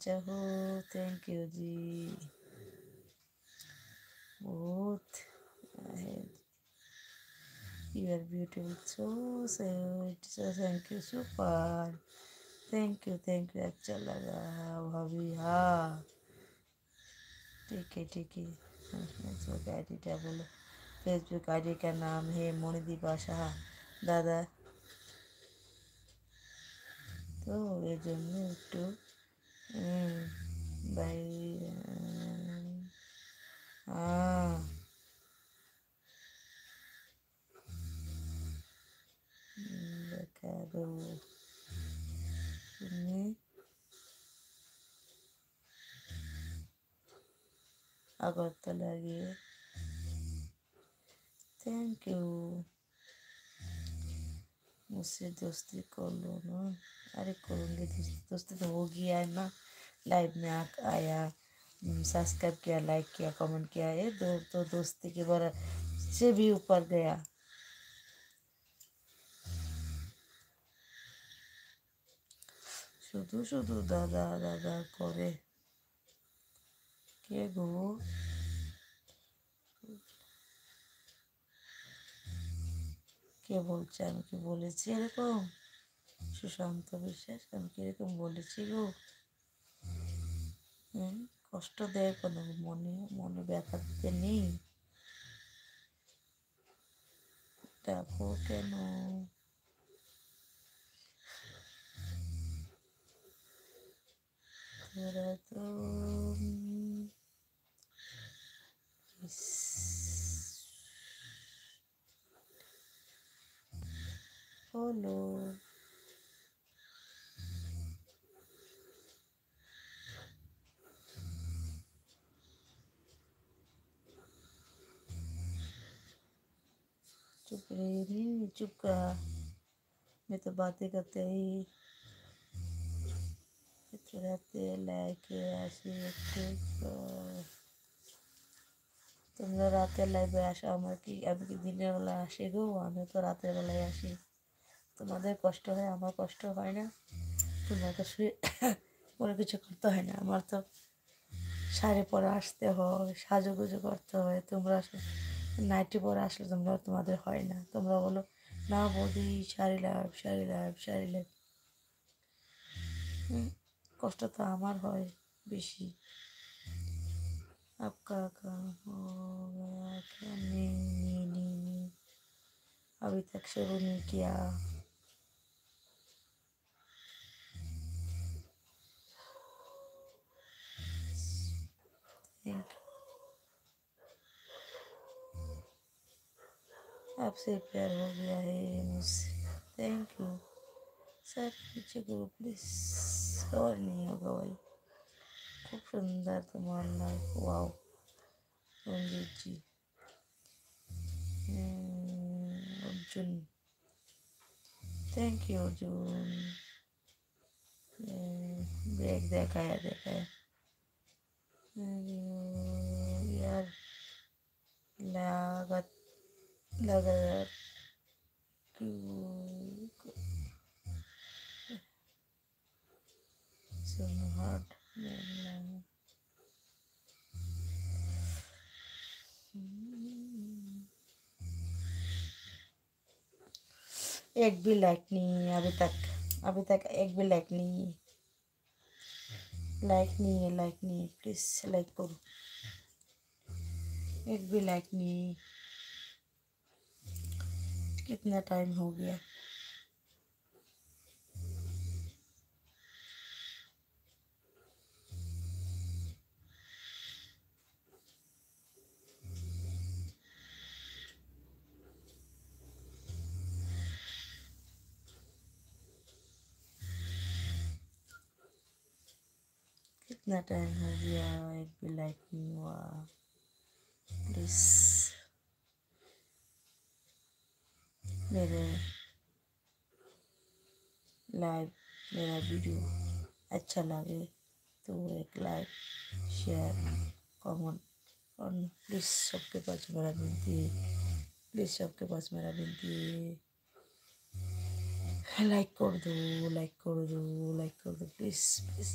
चाहो। Thank you जी। बहुत you are beautiful, so sweet, so thank you, super, thank you. अच्छा लगा भाभी। हाँ ठीक है। फेसबुक आईडीटा बोलो। फेसबुक आईडी का नाम है मणिदीप आशा दादा। তো এই জন্য একটু বাইরে দেখা দেবো। তুমি আগরতলা গিয়ে थैंक यू। मुझसे दोस्ती कर लो ना। अरे करूँगी दोस्ती, दोस्ती तो हो गया है ना। लाइव में आया, सब्सक्राइब किया, लाइक किया, कमेंट किया, ये तो दोस्ती के बारे से भी ऊपर गया। শুধু শুধু দাদা দাদা করে কে গো? কে বলছে? আমি কি বলেছি এরকম? সুশান্ত বিশ্বাস, আমি কি এরকম বলেছি গো? কষ্ট দেয় কোনো? মনে মনে ব্যথা দিতে নেই। দেখো কেন? তোরা তো হলো। चुप रही नहीं, चुप रहा। मैं तो बातें करते ही रहते लाइके আসি একটু। তোমরা রাতের লাইভে আসো, আমার কি, আমি কি দিনের বেলা আসি গো? আমি তো রাতের বেলায় আসি। তোমাদের কষ্ট হয়, আমার কষ্ট হয় না? তোমরা তো শুয়ে কোনো কিছু করতে হয় না, আমার তো শাড়ি পরে আসতে হয়, সাজুগুজু করতে হয়। তোমরা নাইটি পরে আসলে তোমাদের হয় না। তোমরা বলো না বৌদি শাড়ি লাইভ। কষ্ট তো আমার হয় বেশি। आपका काम हो गया क्या? नहीं, अभी तक शुरू नहीं किया। आपसे प्यार हो गया है मुझसे। Thank you sir. पीछे करो प्लीज। और नहीं होगा भाई। खूब सुंदर तुम्हारा life. Wow Ranjit ji. Arjun, thank you Arjun. Break देखाया यार। लागत लगा हार्ट। एक भी लाइक नहीं है अभी तक एक भी लाइक नहीं है। लाइक नहीं है प्लीज लाइक करो। एक भी लाइक नहीं है। कितना टाइम हो गया? कितना टाइम हो गया? एक भी लाइक नहीं हुआ। प्लीज मेरे लाइव, मेरा वीडियो अच्छा लगे तो एक लाइक, शेयर, कमेंट करना प्लीज़। सबके पास मेरा विनती है, प्लीज़ सबके पास मेरा विनती है। लाइक कर दो प्लीज़ प्लीज़।